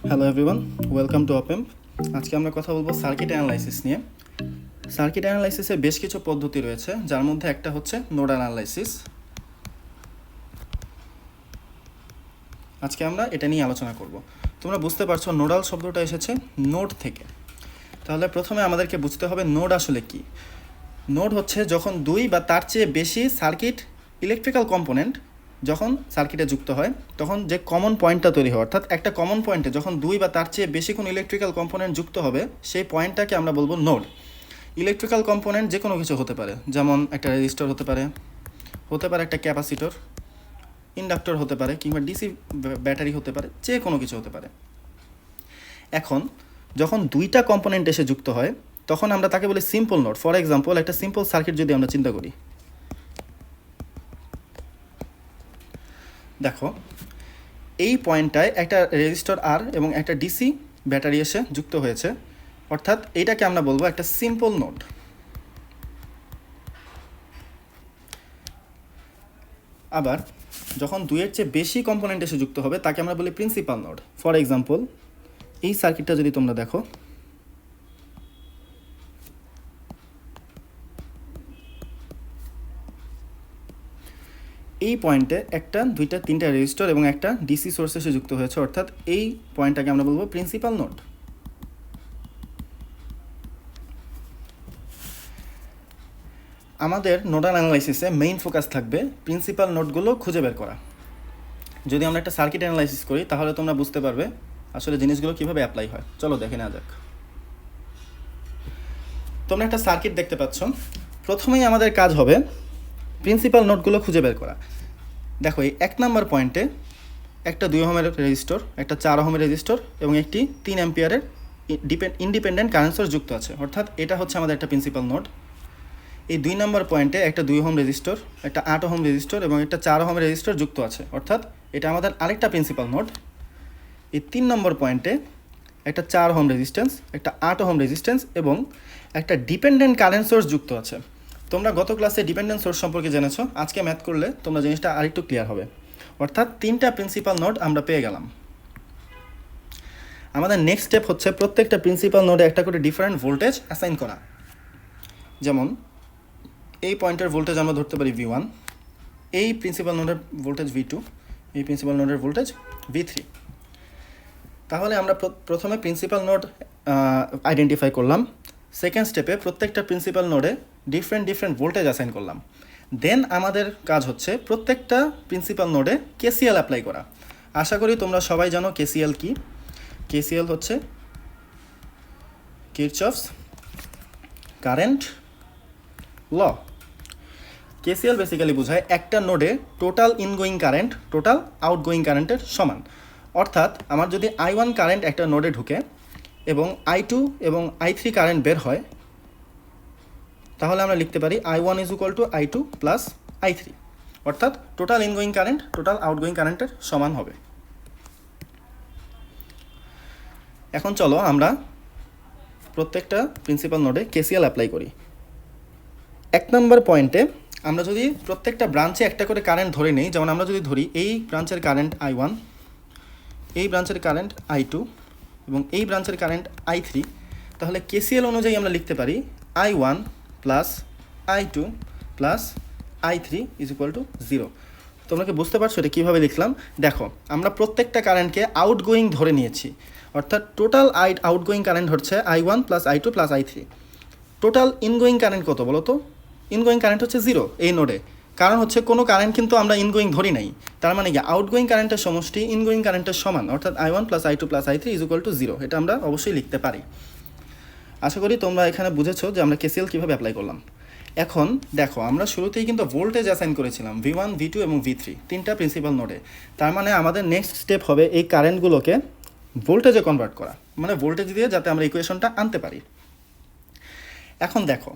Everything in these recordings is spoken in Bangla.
Hello everyone, welcome to OpAmp। আজকে আমরা কথা বলবো সার্কিট অ্যানালাইসিস নিয়ে। সার্কিট অ্যানালাইসিসের বেশ কিছু পদ্ধতি রয়েছে, যার মধ্যে একটা হচ্ছে নোডাল অ্যানালাইসিস। আজকে আমরা এটা নিয়ে আলোচনা করব। তোমরা বুঝতে পারছো নোডাল শব্দটা এসেছে নোড থেকে। তাহলে প্রথমে আমাদেরকে বুঝতে হবে নোড আসলে কি। নোড হচ্ছে যখন দুই বা তার চেয়ে বেশি সার্কিট ইলেকট্রিক্যাল কম্পোনেন্ট যখন সার্কিটে যুক্ত হয় তখন যে কমন পয়েন্টটা তৈরি হয়, অর্থাৎ একটা কমন পয়েন্টে যখন দুই বা তার চেয়ে বেশি কোনো ইলেকট্রিক্যাল কম্পোনেন্ট যুক্ত হবে সেই পয়েন্টটাকে আমরা বলবো নোড। ইলেকট্রিক্যাল কম্পোনেন্ট যে কোনো কিছু হতে পারে, যেমন একটা রেজিস্টর হতে পারে একটা ক্যাপাসিটর, ইন্ডাক্টর হতে পারে, কিংবা ডিসি ব্যাটারি হতে পারে, যে কোনো কিছু হতে পারে। এখন যখন দুইটা কম্পোনেন্ট এসে যুক্ত হয় তখন আমরা তাকে বলি সিম্পল নোড। ফর এক্সাম্পল, একটা সিম্পল সার্কিট যদি আমরা চিন্তা করি, দেখো এই পয়েন্টটায় একটা রেজিস্টর আর এবং একটা ডিসি ব্যাটারি এসে যুক্ত হয়েছে, অর্থাৎ এইটাকে আমরা বলবো একটা সিম্পল নোড। আবার যখন দুইয়ের চেয়ে বেশি কম্পোনেন্ট এসে যুক্ত হবে তাকে আমরা বলি প্রিন্সিপাল নোড। ফর এক্সাম্পল, এই সার্কিটটা যদি তোমরা দেখো, এই পয়েন্টে একটা, দুইটা, তিনটা রেজিস্টর এবং একটা ডিসি সোর্স এসে যুক্ত হয়েছে, অর্থাৎ এই পয়েন্টটাকে আমরা বলবো প্রিন্সিপাল নোড। আমাদের নোডাল অ্যানালাইসিসে মেইন ফোকাস থাকবে প্রিন্সিপাল নোডগুলো খুঁজে বের করা। যদি আমরা একটা সার্কিট অ্যানালাইসিস করি তাহলে তোমরা বুঝতে পারবে আসলে জিনিসগুলো কীভাবে অ্যাপ্লাই হয়। চলো দেখে নেওয়া যাক। তোমরা একটা সার্কিট দেখতে পাচ্ছ। প্রথমেই আমাদের কাজ হবে প্রিন্সিপাল নোডগুলো খুঁজে বের করা। দেখো এই 1 নম্বর পয়েন্টে একটা 2 ওহমের রেজিস্টর, একটা 4 ওহমের রেজিস্টর এবং একটি 3 অ্যাম্পিয়ারের ইন্ডিপেন্ডেন্ট কারেন্ট সোর্স যুক্ত আছে, অর্থাৎ এটা হচ্ছে আমাদের একটা প্রিন্সিপাল নোড। এই 2 নম্বর পয়েন্টে একটা 2 ওহম রেজিস্টর, একটা 8 ওহম রেজিস্টর এবং একটা 4 ওহমের রেজিস্টর যুক্ত আছে, অর্থাৎ এটা আমাদের আরেকটা প্রিন্সিপাল নোড। এই 3 নম্বর পয়েন্টে একটা 4 ওহম রেজিস্ট্যান্স, একটা 8 ওহম রেজিস্ট্যান্স এবং একটা ডিপেন্ডেন্ট কারেন্ট সোর্স যুক্ত আছে। তোমরা গত ক্লাসে ডিপেন্ডেন্ট সোর্স সম্পর্কে জেনেছো, আজকে ম্যাথ করলে তোমরা জিনিসটা আরেকটু ক্লিয়ার হবে। অর্থাৎ 3টা প্রিন্সিপাল নোড আমরা পেয়ে গেলাম। আমাদের নেক্সট স্টেপ হচ্ছে প্রত্যেকটা প্রিন্সিপাল নোডে একটা করে ডিফারেন্ট ভোল্টেজ অ্যাসাইন করা। যেমন এই পয়েন্টের ভোল্টেজ আমরা ধরতে পারি V1, এই প্রিন্সিপাল নোডের ভোল্টেজ V2, এই প্রিন্সিপাল নোডের ভোল্টেজ V3। তাহলে আমরা প্রথমে প্রিন্সিপাল নোড আইডেন্টিফাই করলাম। সেকেন্ড স্টেপে প্রত্যেকটা প্রিন্সিপাল নোডে ডিফারেন্ট ভোল্টেজ অ্যাসাইন করলাম। দেন আমাদের কাজ হচ্ছে প্রত্যেকটা প্রিন্সিপাল নোডে KCL অ্যাপ্লাই করা। আশা করি তোমরা সবাই জানো KCL কি। KCL হচ্ছে কিরচফস কারেন্ট ল। KCL বেসিক্যালি বোঝায় একটা নোডে টোটাল ইনগোয়িং কারেন্ট টোটাল আউটগোয়িং কারেন্টের সমান। অর্থাৎ আমার যদি I1 কারেন্ট একটা নোডে ঢুকে এবং I2 এবং I3 কারেন্ট বের হয়, তাহলে আমরা লিখতে পারি I1 = I2 + I3, অর্থাৎ টোটাল ইনগোয়িং কারেন্ট টোটাল আউটগোয়িং কারেন্টের সমান হবে। এখন চলো আমরা প্রত্যেকটা প্রিন্সিপাল নোডে KCL অ্যাপ্লাই করি। 1 নম্বর পয়েন্টে আমরা যদি প্রত্যেকটা ব্রাঞ্চে একটা করে কারেন্ট ধরে নিই, যেমন আমরা যদি ধরি এই ব্রাঞ্চের কারেন্ট I1, এই ব্রাঞ্চের কারেন্ট I2 এবং এই ব্রাঞ্চের কারেন্ট I3, তাহলে KCL অনুযায়ী আমরা লিখতে পারি I1 + I2 + I3 = 0। তোমরা কি বুঝতে পারছো এটা কীভাবে লিখলাম? দেখো আমরা প্রত্যেকটা কারেন্টকে আউটগোয়িং ধরে নিয়েছি, অর্থাৎ টোটাল আউটগোয়িং কারেন্ট হচ্ছে I1 + I2 + I3। Total ইনগোয়িং current কত বলো তো? ইনগোয়িং কারেন্ট হচ্ছে 0 এই নোডে, কারণ হচ্ছে কোনো কারেন্ট কিন্তু আমরা ইনগোয়িং ধরি নাই। তার মানে কি আউটগোয়িং কারেন্টের সমষ্টি ইনগোয়িং কারেন্টের সমান, অর্থাৎ I1 + I2 + I3 = 0। এটা আমরা অবশ্যই লিখতে পারি। আশা করি তোমরা এখানে বুঝেছো যে আমরা KCL কীভাবে অ্যাপ্লাই করলাম। এখন দেখো আমরা শুরুতেই কিন্তু ভোল্টেজ অ্যাসাইন করেছিলাম V1, V2 এবং V3, 3টা প্রিন্সিপাল নোডে। তার মানে আমাদের নেক্সট স্টেপ হবে এই কারেন্টগুলোকে ভোল্টেজে কনভার্ট করা, মানে ভোল্টেজ দিয়ে যাতে আমরা ইকুয়েশনটা আনতে পারি। এখন দেখো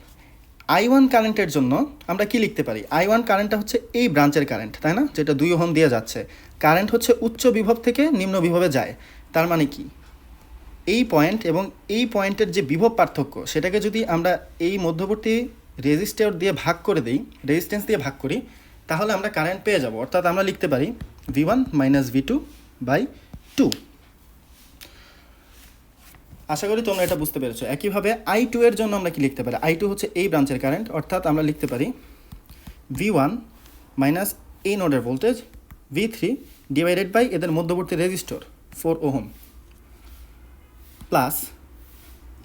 I1 কারেন্টের জন্য আমরা কি লিখতে পারি? I1 কারেন্টটা হচ্ছে এই ব্রাঞ্চের কারেন্ট, তাই না, যেটা 2 ওহম দিয়ে যাচ্ছে। কারেন্ট হচ্ছে উচ্চ বিভব থেকে নিম্ন বিভবে যায়। তার মানে কি এই পয়েন্ট এবং এই পয়েন্টের যে বিভব পার্থক্য সেটাকে যদি আমরা এই মধ্যবর্তী রেজিস্টর দিয়ে ভাগ করে দিই, রেজিস্ট্যান্স দিয়ে ভাগ করি, তাহলে আমরা কারেন্ট পেয়ে যাব। অর্থাৎ আমরা লিখতে পারি V1 - V2/2। আশা করি তোমরা এটা বুঝতে পেরেছো। একইভাবে I2 এর জন্য আমরা কি লিখতে পারি? I2 হচ্ছে এই ব্রাঞ্চের কারেন্ট, অর্থাৎ আমরা লিখতে পারি V1 মাইনাস এই নোডের ভোল্টেজ V3 ডিভাইডেড বাই এদের মধ্যবর্তী রেজিস্টর 4 ওহম, প্লাস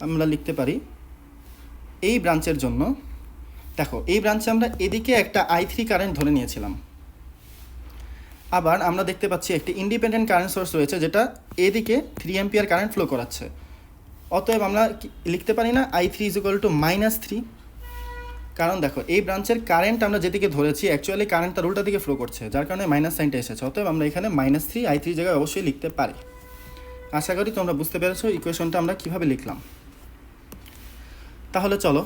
আমরা লিখতে পারি এই ব্রাঞ্চের জন্য, দেখো এই ব্রাঞ্চে আমরা এদিকে একটা I3 কারেন্ট ধরে নিয়েছিলাম, আবার আমরা দেখতে পাচ্ছি একটি ইন্ডিপেন্ডেন্ট কারেন্ট সোর্স রয়েছে যেটা এদিকে 3 অ্যাম্পিয়ার কারেন্ট ফ্লো করাচ্ছে। অতএব আমরা লিখতে পারি না I3 -3, কারণ দেখো এই ব্রাঞ্চের কারেন্ট আমরা যেদিকে ধরেছি অ্যাকচুয়ালি কারেন্ট তার উল্টা দিকে ফ্লো করছে, যার কারণে মাইনাস সাইনটা এসেছে। অতএব আমরা এখানে -3 I3 জায়গায় অবশ্যই লিখতে পারি। আশা করি তোমরা বুঝতে পেরেছো ইকুয়েশনটা আমরা কিভাবে লিখলাম। তাহলে চলো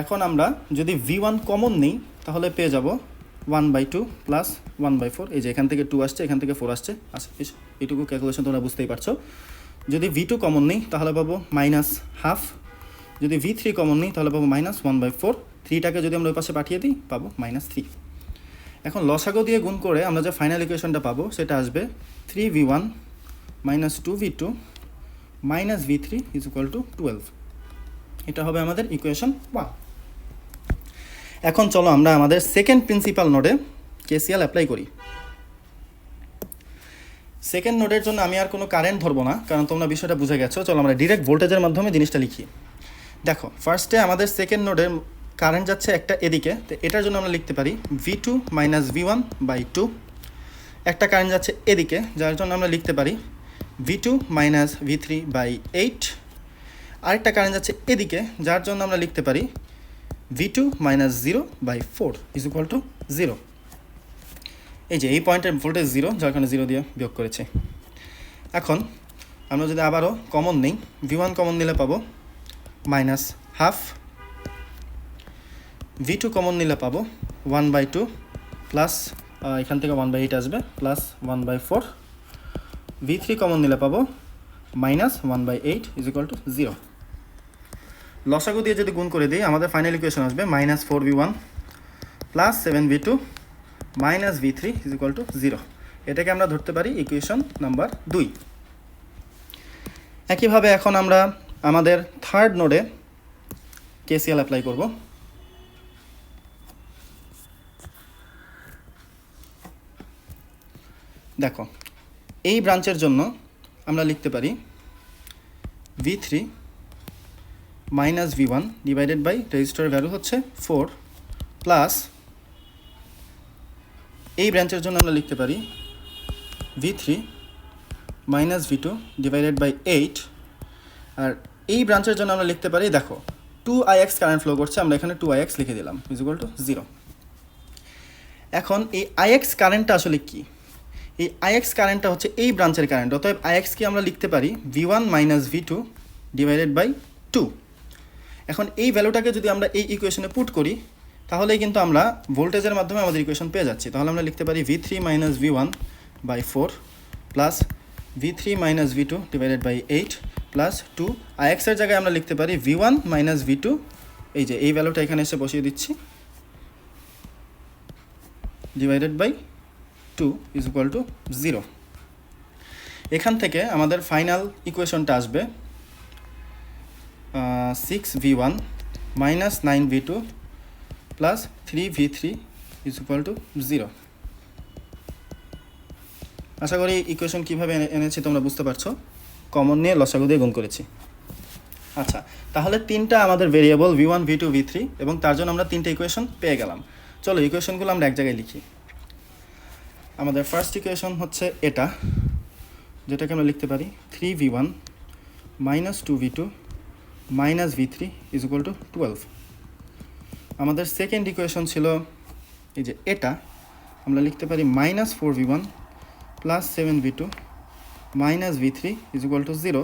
এখন আমরা যদি V1 কমন নিই তাহলে পেয়ে যাব 1/2 প্লাস 1/4। এই যে এখান থেকে 2 আসছে, এখান থেকে 4 আসছে। আচ্ছা এইটুকু ক্যালকুলেশন তোমরা বুঝতেই পারছো। যদি V2 কমন নিই তাহলে পাবো -1/2, যদি V3 কমন নিই তাহলে পাবো -1/4। 3টাকে যদি আমরা ওই পাশে পাঠিয়ে দিই পাবো -3। এখন লসাগু দিয়ে গুণ করে আমরা যে ফাইনাল ইকুয়েশনটা পাবো সেটা আসবে 3V1 -2V2 -V3 = 12। এটা হবে আমাদের ইকুয়েশন 1। এখন চলো আমরা আমাদের সেকেন্ড প্রিন্সিপাল নোডে কেসিএল অ্যাপ্লাই করি। সেকেন্ড নোডের জন্য আমি আর কোনো কারেন্ট ধরবো না, কারণ তোমরা বিষয়টা বুঝে গেছো। চলো আমরা ডিরেক্ট ভোল্টেজের মাধ্যমে জিনিসটা লিখি। দেখো ফার্স্টে আমাদের সেকেন্ড নোডের কারেন্ট যাচ্ছে একটা এদিকে, তো এটার জন্য আমরা লিখতে পারি V2 -V1/2। একটা কারেন্ট যাচ্ছে এদিকে, যার জন্য আমরা লিখতে পারি V2 -V3/8। আরেকটা কারেন্ট যাচ্ছে এদিকে, যার জন্য আমরা লিখতে পারি V2 -0/4 = 0। এই যে এই পয়েন্টের ভোল্টেজ 0, যার কারণে 0 দিয়ে বিয়োগ করেছি। এখন আমরা যদি আবারও কমন নিই, V1 কমন নিলে পাবো -1/2, V2 কমন নিলে পাবো 1/2 প্লাস এখান থেকে 1/8 আসবে প্লাস 1/4, V3 কমন নিলে পাবো -1/8 = 0। লসাগু দিয়ে যদি গুণ করে দিই আমাদের ফাইনাল ইকুয়েশন আসবে -4V1 প্লাস 7V2 -V3 = 0। এটাকে আমরা ধরতে পারি ইকুয়েশন নাম্বার 2। একইভাবে এখন আমরা আমাদের থার্ড নোডে কেসিএল অ্যাপ্লাই করব। দেখো এই ব্রাঞ্চের জন্য আমরা লিখতে পারি V3 -V1 divided by রেজিস্টরের value হচ্ছে 4 প্লাস এই ব্রাঞ্চের জন্য আমরা লিখতে পারি V3 -V2 ডিভাইডেড বাই 8। আর এই ব্রাঞ্চের জন্য আমরা লিখতে পারি, দেখো 2ix কারেন্ট ফ্লো করছে, আমরা এখানে 2ix লিখে দিলাম = 0। এখন এই ix কারেন্টটা আসলে কি? এই ix কারেন্টটা হচ্ছে এই ব্রাঞ্চের কারেন্ট। অতএব ix কি আমরা লিখতে পারি V1 -V2 ডিভাইডেড বাই 2। এখন এই ভ্যালুটাকে যদি আমরা এই ইকুয়েশনে পুট করি তাহলেই কিন্তু আমরা ভোল্টেজের মাধ্যমে আমাদের ইকুয়েশন পেয়ে যাচ্ছি। তাহলে আমরা লিখতে পারি V3 -V1/4 plus V3 -V2 divided by 8 plus 2। ix এর জায়গায় আমরা লিখতে পারি V1 -V2, এই যে এই ভ্যালুটা এখানে এসে বসিয়ে দিচ্ছি, ডিভাইডেড বাই 2 = 0। এখান থেকে আমাদের ফাইনাল ইকুয়েশনটা আসবে 6V1 -9V2 প্লাস 3V3 = 0। আশা করি ইকুয়েশন কীভাবে এনেছি তোমরা বুঝতে পারছো। কমন নিয়ে লসাগু দিয়ে গুণ করেছি। আচ্ছা, তাহলে তিনটা আমাদের ভেরিয়েবল V1 V2 V3 এবং তার জন্য আমরা তিনটা ইকুয়েশন পেয়ে গেলাম। চলো ইকুয়েশনগুলো আমরা এক জায়গায় লিখি। আমাদের ফার্স্ট ইকুয়েশন হচ্ছে এটা, যেটাকে আমরা লিখতে পারি 3V1 -2V2 -V3 = 12। আমাদের সেকেন্ড ইকুয়েশন ছিল এই যে এটা, আমরা লিখতে পারি -4V1 প্লাস 7V2 -V3 = 0।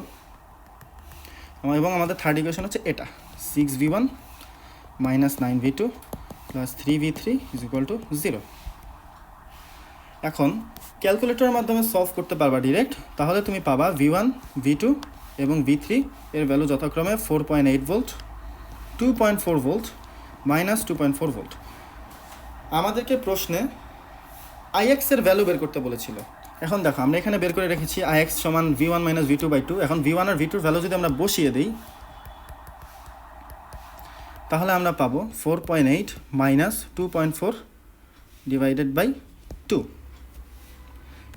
এবং আমাদের থার্ড ইকুয়েশন হচ্ছে এটা 6V1 -9V2 প্লাস 3V3 = 0। এখন ক্যালকুলেটরের মাধ্যমে সলভ করতে পারবা ডিরেক্ট, তাহলে তুমি পাবা V1 V2 এবং V3 এর ভ্যালু যথাক্রমে 4.8 ভোল্ট, 2.4 ভোল্ট, -2.4 ভোল্ট। আমাদেরকে প্রশ্নে ix এর ভ্যালু বের করতে বলেছিল। এখন দেখো আমরা এখানে বের করে রেখেছি ix সমান v1 মাইনাস v2/2। এখন v1 আর v2 ভ্যালু যদি আমরা বসিয়ে দিই তাহলে আমরা পাবো 4.8 মাইনাস 2.4 ডিভাইডেড বাই 2।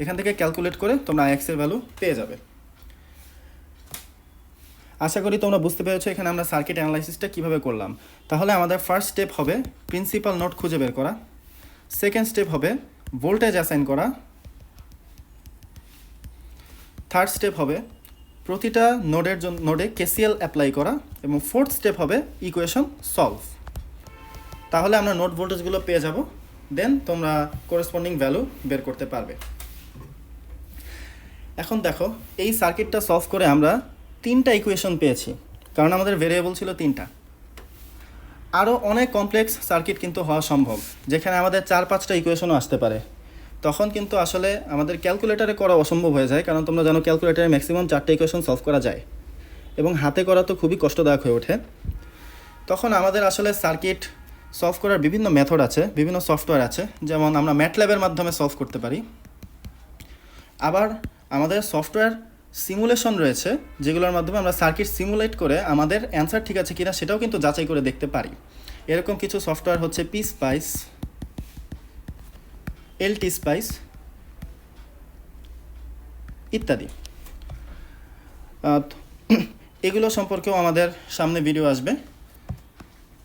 এখান থেকে ক্যালকুলেট করে তোমরা ix এর ভ্যালু পেয়ে যাবে। আশা করি তোমরা বুঝতে পেরেছো এখানে আমরা সার্কিট অ্যানালাইসিসটা কীভাবে করলাম। তাহলে আমাদের ফার্স্ট স্টেপ হবে প্রিন্সিপাল নোড খুঁজে বের করা, সেকেন্ড স্টেপ হবে ভোল্টেজ অ্যাসাইন করা, থার্ড স্টেপ হবে প্রতিটা নোডে কেসিএল অ্যাপ্লাই করা, এবং ফোর্থ স্টেপ হবে ইকুয়েশন সলভ। তাহলে আমরা নোড ভোল্টেজগুলো পেয়ে যাব, দেন তোমরা করেসপন্ডিং ভ্যালু বের করতে পারবে। এখন দেখো এই সার্কিটটা সলভ করে আমরা 3টা ইকুয়েশন পেয়েছি, কারণ আমাদের ভেরিয়েবল ছিল 3টা। আরও অনেক কমপ্লেক্স সার্কিট কিন্তু হওয়া সম্ভব, যেখানে আমাদের 4-5টা ইকুয়েশনও আসতে পারে। তখন কিন্তু আসলে আমাদের ক্যালকুলেটারে করা অসম্ভব হয়ে যায়, কারণ তোমরা জানো ক্যালকুলেটারে ম্যাক্সিমাম 4টা ইকুয়েশন সলভ করা যায়, এবং হাতে করা তো খুবই কষ্টদায়ক হয়ে ওঠে। তখন আমাদের আসলে সার্কিট সলভ করার বিভিন্ন মেথড আছে, বিভিন্ন সফটওয়্যার আছে, যেমন আমরা ম্যাটল্যাবের মাধ্যমে সলভ করতে পারি। আবার আমাদের সফটওয়্যার সিমুলেশন রয়েছে, যেগুলোর মাধ্যমে আমরা সার্কিট সিমুলেট করে আমাদের অ্যান্সার ঠিক আছে কিনা সেটাও কিন্তু যাচাই করে দেখতে পারি। এরকম কিছু সফটওয়্যার হচ্ছে PSpice, LTSpice ইত্যাদি। এগুলো সম্পর্কেও আমাদের সামনে ভিডিও আসবে,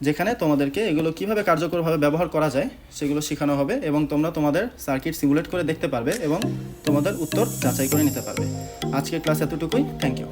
যেখানে তোমাদেরকে এগুলো কিভাবে কার্যকরভাবে ব্যবহার করা যায় সেগুলো শেখানো হবে, এবং তোমরা তোমাদের সার্কিট সিমুলেট করে দেখতে পারবে এবং তোমাদের উত্তর যাচাই করে নিতে পারবে। আজকের ক্লাস এতটুকুই। Thank you.